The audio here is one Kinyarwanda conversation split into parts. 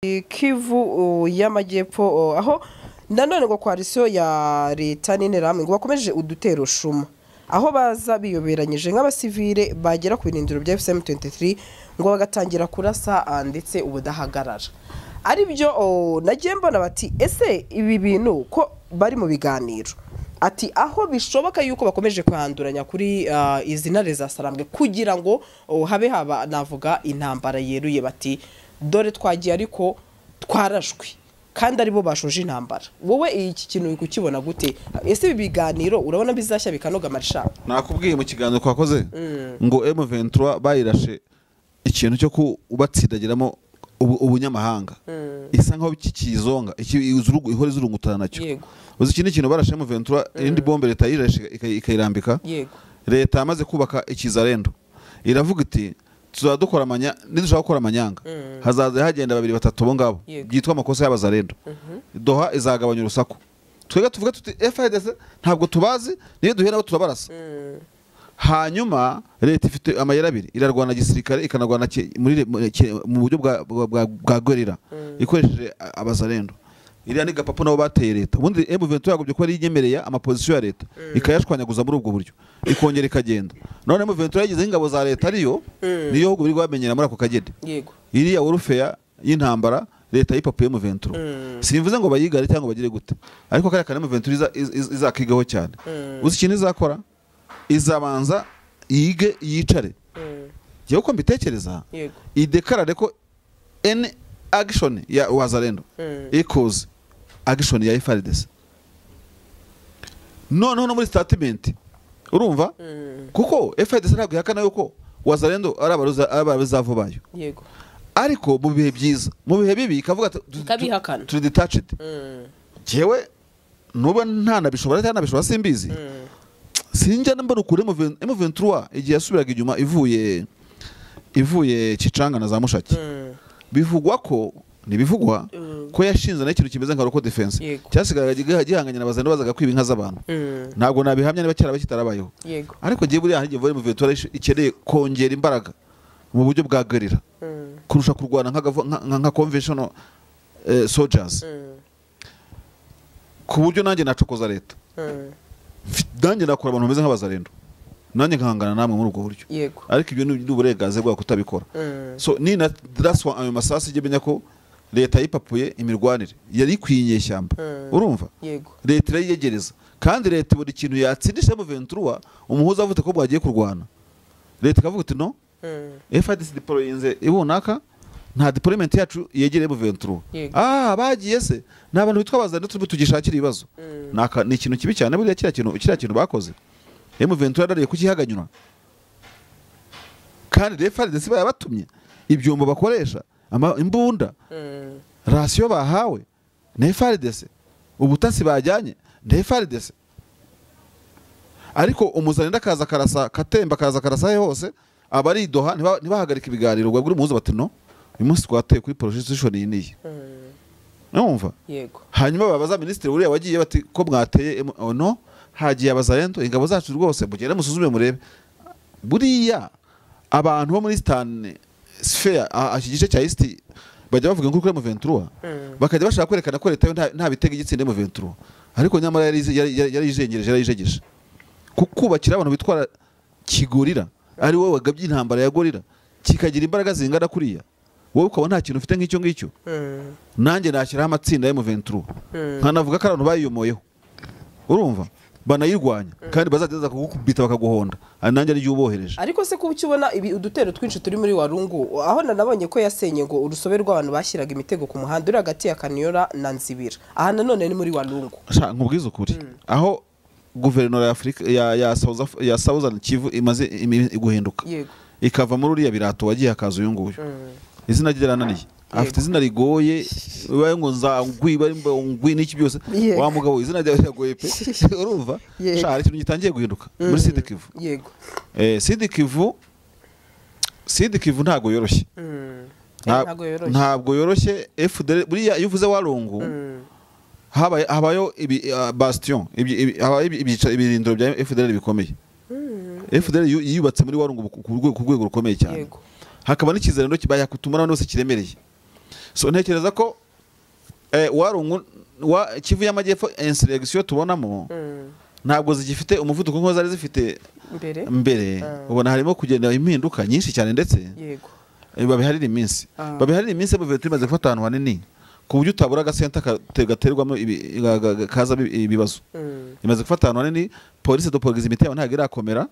Kivu y'amajyepfo aho nanone ngo koalisiyo ya leta n'interahamwe ngo bakomeje udutero shuma aho baza biyoberanyije nk'abasivile bagera ku birindiro bya FCM23 ngo bagatangira kurasa ndetse ubudahagarara ari byo nagiye mbona bati ese ibi bintu ko bari mu biganiro ati aho bishoboka yuko bakomeje kwanduranya kuri izi ntare za Sarambwe kugira ngo habe haba navuga intambara yeruye bati dore twagiye ariko twarashwe kandi aribo bashoje intambara wowe iki kintu kukibona gute ese ibi biganiro urabona bizashya bikanoga marisha nakubwiye mu kiganiro kwakoze ngo M23 bayirashe ikintu cyo kubatsindagiramo ubunyamahanga isa nkaho kikizonga ikizurugu ihore zurungutana nacyo uzi ikindi kintu barashe M23 indi bombe leta yirashe ikayirambika leta yamaze kubaka ikizarendo iravuga iti tuzadukora nidushaka gukora amanyanga hazaza hagenda babiri batatu bo ngabo byitwa amakosa y'abazarendo doha izagabanya urusaku twega tuvuga tuti FIDC ntabwo tubazi niyo duhe nabo turabarasa hanyuma leta ifite amayera abiri irarwana gisirikare ikanarwana mu buryo bwa gorira ikoresheje abazarendo iriya ni gapapu nabo bateye leta ubundi M23 yagobye ko ari inyemereye amaposition ya leta ikayashwanyaguza muri ubwo buryo ikongera ikagenda none M23 yagize ingabo za leta niyo hugo biri bamenyera muri ako kagede iriya warfare y'intambara leta yipapuye M23 simvuze ngo bayigare cyangwa bagire gute ariko kare kare M23 izakigaho cyane uzi ikintu izakora izabanza yige yicare giye uko mbitekereza idekarare ko any action ya wazarendo equals action ya FARDC no muri statement urumva kuko FARDC ntabwo ihakana yuko wazarendo arabazavu bayo yego ariko mu bihe byiza mu bihe bibi ikavuga to detached jewe nuba ntanabishobora cyane nabishobora simbizi sinjya mbona ukure M23 igiye yasubiraga inyuma ivuye Kicanga na za Mushaki bivugwa ko nibivugwa ko yashinze na ikintu kimeze nka roko defense cyasigaye gihanganya n'abazana bazaga kwiba inka z'abantu ntabwo nabihamya niba cyaraba kitarabayeho ariko giye buri ahantu giye M23 ikeneye kongera imbaraga mu buryo bwa gerira kurusha kurwana nka conventional soldiers ku buryo nanjye nacokoza leta nanjye nakora abantu bameze nk'abazarendo nanjye nkangana namwe muri ubwo buryo ariko ibyo ni uburenganzira bwa kutabikora so ni na draswa ayo masasi gibenya ko leta yipapuye imirwanire yari kwinye shyamba urumva leta irayegereza kandi leta buri kintu yatsindisha M23 umuhuza avuze ko bwagiye kurwana leta kavuga ati no FARDC deployinze ibunaka nta deployment yacu yegereye M23 bagiye se nabantu bitwa bazana tugishakira ibibazo naka ni ikintu kibi cyane buriya kiriya kintu bakoze M23 yarariye kukihaganyura kandi FARDC bayabatumye ibyombo bakoresha imbunda ratio bahawe na FARDC ubutasi bajyanye na FARDC ariko umuzanira kaza karasa katemba kaza karasa hose abari doha ntibahagarika ibiganiro ubwo muzo bati no uyu munsi twateye kuri position iyi numva yego hanyuma babaza ministre uriya wagiye bati ko mwateye no hagiye abazarendo ingabo zacu rwose mugende musuzume murebe buriya abantu bo muri Stan sphere akigice cya East bajya bavuga ngo kuri M23 bakajya bashaka kwerekana ko leta nta bitega igitsinde M23 ariko nyamara yari ijengereje kukubakira abantu bitwara kigurira ari wowe wagabye intambara ya gorira kikagira imbaraga zingana kuriya wowe ukaba nta kintu ufite nk'icyo ngicyo nanjye nashyiraho amatsinda ya M23 nkanavuga ko abantu bayiyomoyeho urumva banayirwanya kandi bazageza kugukubita bakaguhonda nanjye ari ubohereje ariko se kuba ukibona ibi udutero twinshi turi muri Warungu aho nanabonye ko yasenye ngo urusobe rw'abantu bashyiraga imitego ku muhanda uri hagati ya Kaniora na Nzibira aha nanone ni muri Warungu nkubwiza ukuri aho guverinoma ya Afrika ya Southern Kivu imaze guhinduka ikava muri uriya birato wagiye akaza uyu nguyu izina ryerananiye afite izina rigoye bibaye ngo ngwi n'iki byose wa mugabo izina ryagoye pe urumva shari ikintu gitangiye guhinduka muri Sud Kivu yego Sud Kivu ntago yoroshye ntabwo yoroshye FDL buriya iyo uvuze Warungu habayo bastion ibirindiro bya FDL bikomeye FDL yubatse muri Warungu ku rwego rukomeye cyane hakaba n'ikizerano kibaya kutuma none bose kiremereye so ntekereza ko warungu Kivu y'Amajyepfo insurrection tubonamo ntabwo zigifite umuvuduko nko zari zifite mbere ubona harimo kugenda impinduka nyinshi cyane ndetse yego babiharira iminsi mu bihe tumaze gufata ahantu hanini ku buryo utabura agasenta gaterwamo kaza ibibazo imaze gufata ahantu hanini police de police imiti yawe ntabwo irakomera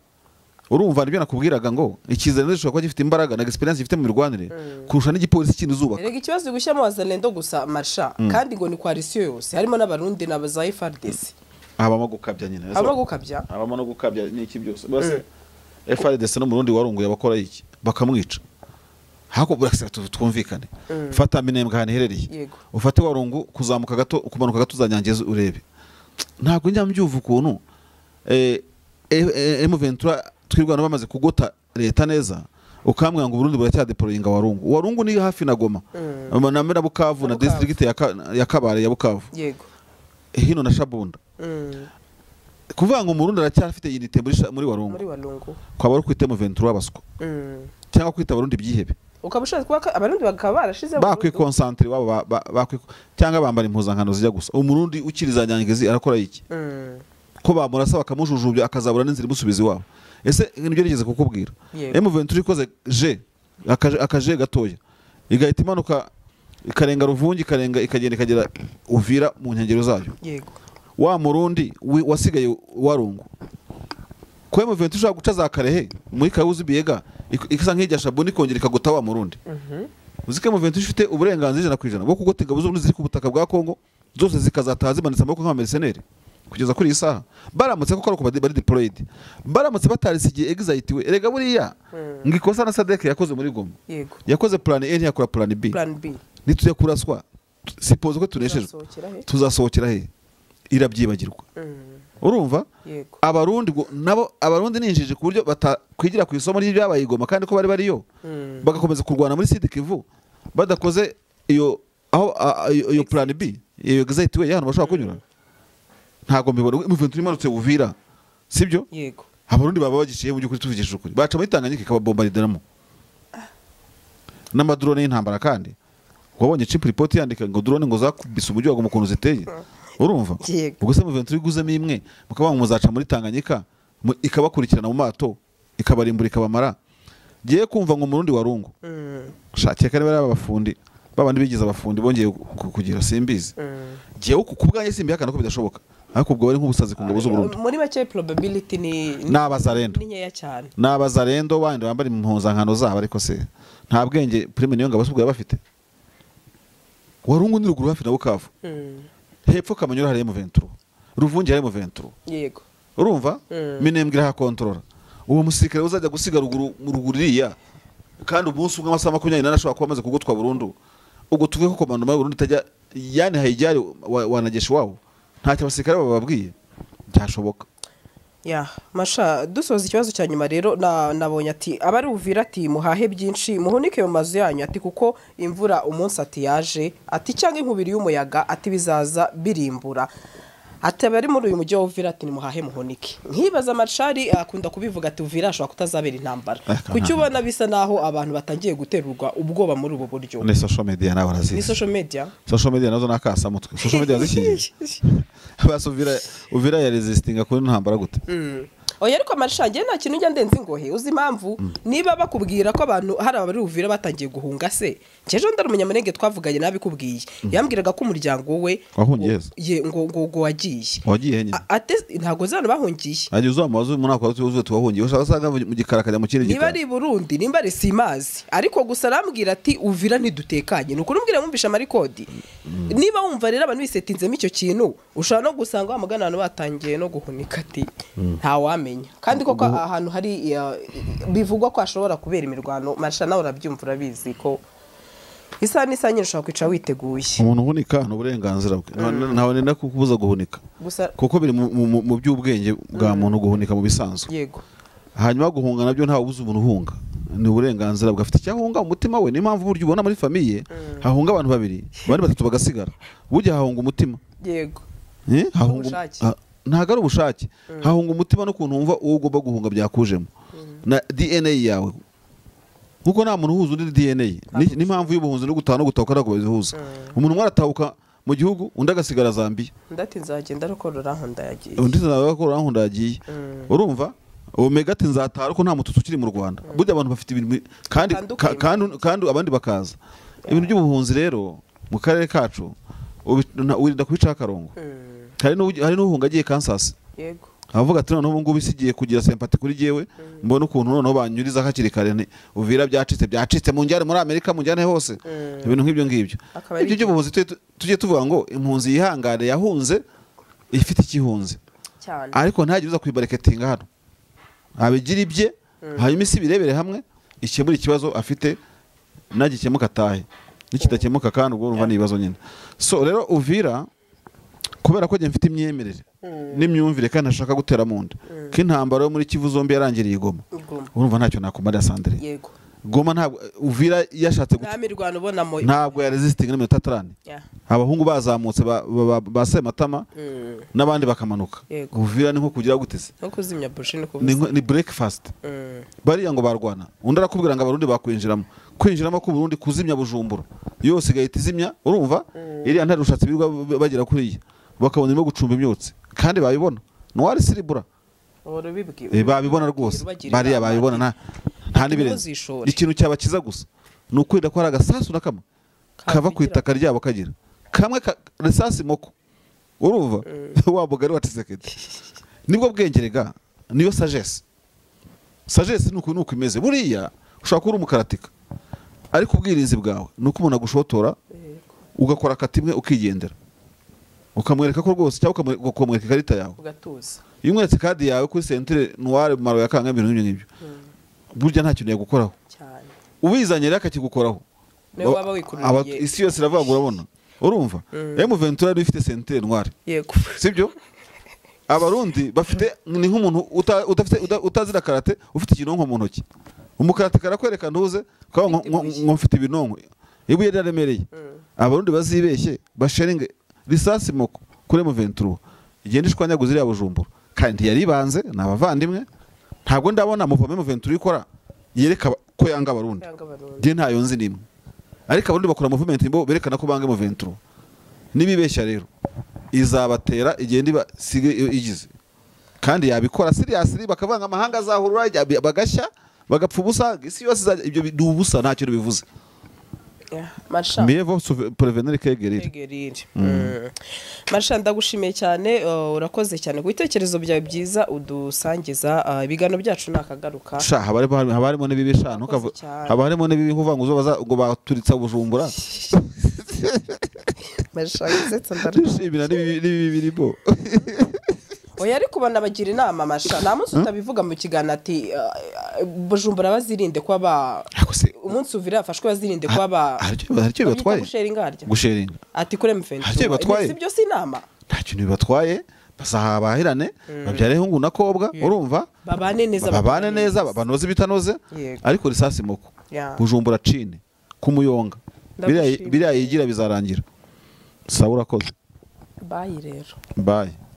urumva nibyo nakubwiraga ngo ikizere n'ishobora kuba gifite imbaraga na experience gifite mu mirwanire kurusha n'igipolisi kindi zubaka rega ikibazo gushyamo wazalendo gusa marsha kandi ngo ni coalition yose harimo n'abarundi n'abaza FARDC habamo gukabya nyine habamo no gukabya n'iki byose bose FARDC no mu Burundi warunguye abakora iki bakamwica hako burasa twumvikane fata minembwa hane herereye ufate warungu kuzamuka gato ukumanuka gato uzanyangeze urebe ntabwo njya mbyuva ukuntu M23 twirwana bamaze kugota leta neza ukambwira ngo Burundi buracyadeployinga warungu ni hafi na Goma na Bukavu na district ya Kabare ya Bukavu yego hino na Shabunda kuvuga ngo Burundi aracyafite unité muri warungu kwa bari kwita M23 abaswa cyangwa kwita Burundi byihebe ukabushatse kuba abarundi bakaba barashize bakwikonsantre wabo cyangwa bambara impuzankano zijya gusa umurundi ukirizanyangezi arakora iki ko bamurasa bakamujujubya akazabura n'inzira imusubiza iwabo ese nibyo nigeze kukubwira M23 ikoze akaje gatoya igahita imanuka ikarenga Ruvungi ikagenda ikagera Uvira mu nkengero zayo yego wa murundi wasigaye warungu ko M23 ushaka guca za Karehe muri Kawuzi Biega ikisa nk'ijya Shabuni kongera ikagota wa murundi uzike M23 ifite uburenganzira 100% bwo kugota ingabo z'uburundi ziri ku butaka bwa Kongo zose zikazataha zimanitse amaboko nk'amercenaire kugeza kuri isaha baramutse ko bari deployed baramutse batarisigiye exite we erega buriya ngikosa na Sadek yakoze muri Goma yego yakoze plan A yakora plan B nituje kuraswa sipoze ko tunesheje tuzasohokera he irabyibagirwa urumva abarundi nabo abarundi ninjije ku buryo batakwigira ku isomo ry'ibyabaye Igoma kandi ko bari bariyo bagakomeza kurwana muri Sud Kivu badakoze iyo iyo plan B iyo exite we y'ahantu bashobora kunyura ntago mbibona M23 imanutse Uvira sibyo yego abarundi baba bagiciye mu byukuri tuvugishije ukuri baca muri Tanganyika ikababombarderamo n'amadrone y'intambara kandi wabonye chip report yandika ngo drone ngo zakubise umujyi wa Goma ukuntu ziteye urumva ubwo se M23 iguzemo imwe mukaba muzaca muri Tanganyika ikabakurikirana mu mato ikabarimbura ikabamara giye kumva ngo murundi warungu shake kare bari abafundi babandi bigize abafundi bongeye kugira simbizi giye ukubwanye simbihakana ko bidashoboka ariko ubwo bari nk'ubusazi ku ngabo z'u Burundi muri make probability ni n'abazarendo ni nkeya cyane n'abazarendo bandi bambara impuzankano zabo ariko se nta bwenge prime niyo ngabo basubwa bafite warungu ni ruguru hafi na Bukavu hepfo Kamanyura hari M23 Ruvungi hari M23 yego urumva minembwe iraha controller uwo musirikare uzajya gusiga ruguririya kandi umunsi umwe amasaha 24 ashobora kuba amaze kugotwa burundu ubwo tuvuye ko komando mu Burundi tajya yani hayijyari wanagesha wabo nta cyabasirikare bababwiye byashoboka ya masha dusoza ikibazo cya nyuma rero nabonye ati abari Uvira ati muhahe byinshi muhunike mu mazu yanyu ati kuko imvura umunsi ati yaje ati cyangwa inkubiri y'umuyaga ati bizaza birimbura ati abari muri uyu mujyi wa Uvira ati muhahe muhunike nkibaza Marshali akunda kubivuga ati Uvira ashobora kutazabera intambara kuki ubona bisa naho abantu batangiye guterurwa ubwoba muri ubu buryo ni social media nawe arazizi ni social media nazo nakasa mutwe social media ziki abasuvira Uvira ya resistinga kuri ntambara gute oya ariko Marshali nta kintu njya ndenze ngohe uzi impamvu niba bakubwira ko abantu hari abari Uvira batangiye guhunga se cyejo ndari umunyamurenge twavuganye nabikubwiye yambwiraga ko umuryango we wahungiye ngo wagiye nyine ate ntago zano bahungiye aje uzamazu mu nako tuzuze twahungiye ushaka saga mu gikarakanya mu kindi niba ari Burundi nimba ari Simazi ariko gusa arambwira ati Uvira ntidutekanye nuko urumbwira mwumvisha marikodi niba wumva rero abantu bisetinzemo icyo kintu ushobora no gusanga amaganano batangiye no guhunika ati nta wamenya kandi koko ahantu hari bivugwa ko ashobora kubera imirwano Marshali nawe urabyumva urabizi ko isa nyine ushobora kwica witeguye umuntu uhunika n'uburenganzira bwe ntawe nenda kukubuza guhunika kuko biri mu by'ubwenge bwa muntu guhunika mu bisanzwe yego hanyuma guhunga nabyo ntawe ubuza umuntu uhunga ni uburenganzira bwe afite cyahunga umutima we n'impamvu buryo ubona muri famiye hahunga abantu babiri bari batatu bagasigara bujya hahunga umutima yego hahunga ntago ari ubushake hahunga umutima no kuntu wumva uwo ugomba guhunga byakujemo na DNA yawe kuko nta muntu uhuza undi DNA n'impamvu y'ubuhunzi no gutaha no gutahuka ntabwo bazihuza umuntu umwe aratahuka mu gihugu undi agasigara Zambia ndati nzagenda ariko rurahunda yagiye undi rurahunda yagiye urumva Omega ati nzataha ariko nta mututu ukiri mu Rwanda burya abantu bafite ibintu kandi abandi bakaza ibintu by'ubuhunzi rero mu karere kacu wirinda kubica akarongo hari n'uhunga agiye Kansas yego avuga ati noneho ngubu isigiye kugira sympathy kuri jewe mbona ukuntu noneho banyuriza hakiri kare Uvira byacitse mu njyane muri Amerika mu njyane hose ibintu nk'ibyo ngibyo ibyo by'ubuhunzi tujye tuvuga ngo impunzi yihangane yahunze ifite ikihunze ariko ntagiye uza kwibareketinga hano abigira ibye hanyuma isi birebere hamwe ikemura ikibazo afite nagikemuka atahe nikidakemuka kandi ubwo urumva nibazo nyine so rero Uvira kubera ko mfite imyemerere n'imyumvire kandi ntashaka gutera mu nda ko intambara yo muri Kivu zombi yarangiriye Goma urumva ntacyo nakumarira Sandrine yego Goma ntabwo Uvira yashatse ntabwo ya resisting n'iminota 30 abahungu bazamutse ba Sematama n'abandi bakamanuka Uvira ni nko kugira gutese no kuzimya bushi ni breakfast bariya ngo barwana undi arakubwira ngo abarundi kwinjiramo ku Burundi kuzimya Bujumbura yose igahita izimya urumva iriya ntari rushatse birwa bagera kuriya bakabona irimo gucumba imyotsi kandi babibona Noir Siribura babibona rwose bariya babibona nta nibirenze ikintu cyabakiza gusa ni ukwenda ko hari agasasu nakama kava ku itaka ryabo kagira kamwe resasi moko urumva wa bugari wa Tshisekedi nibwo bwengerega niyo sagesse nuko imeze buriya ushaka kuri umukaratika ariko ubwirinzi bwawe nuko umuntu agushotora ugakora katimwe ukigendera ukamwereka ko rwose cyangwa ukamwereka ikarita yawe ugatuza iyo umweretse kadi yawe kuri centre noire maro ya kanga ibintu nk'ibyo burya nta kintu yagukoraho cyane ubizanye rero akakigukoraho waba wikururiye isi yose iravuga urabona urumva M23 yari ifite centre noire yego sibyo abarundi bafite ni nk'umuntu utazira karate ufite ikinonko mu ntoki umukarate karakwereka ntuze kwa ngo mfite ibinonko ibuye ryaremereye abarundi bazibeshye basheringe risasi moko kuri M23 igenda ishwanyaguza iriya Bujumbura kandi yari banze nabavandimwe ntabwo ndabona muvome M23 ikora yereka ko yanga abarundi je ntayo nzi nimwe ariko abarundi bakora movement imbo berekana ko banga M23 nibibeshya rero izabatera igenda ibasige igize kandi yabikora seriously bakavanga amahanga azahurura bagashya bagapfa ubusa isi yose ibyo dubusa ntacyo bivuze Mieux vaut prévenir que guérir. Marsha ndagushimiye cyane urakoze cyane ku bitekerezo byawe byiza udusangiza ibigano byacu nakagaruka sha habarimo nibibi sha habarimo nibibi nkuva ngo baturitsa Bujumbura Marsha yizetsa ndarishimira nibibi birimo oya ariko bana bagira inama Marsha nta munsi utabivuga mu kigana ati Bujumbura bazirinde kwaba umunsi Uvira afashwe bazirinde kwaba haricyo bibatwaye gusheringa ati kure mfende sibyo sinama nta kintu bibatwaye basahabahirane babyare hungu nakobwa urumva babane neza banoze bitanoze ariko risasi moko Bujumbura cine kumuyonga biriya yigira bizarangira sawa urakoze bye rero bye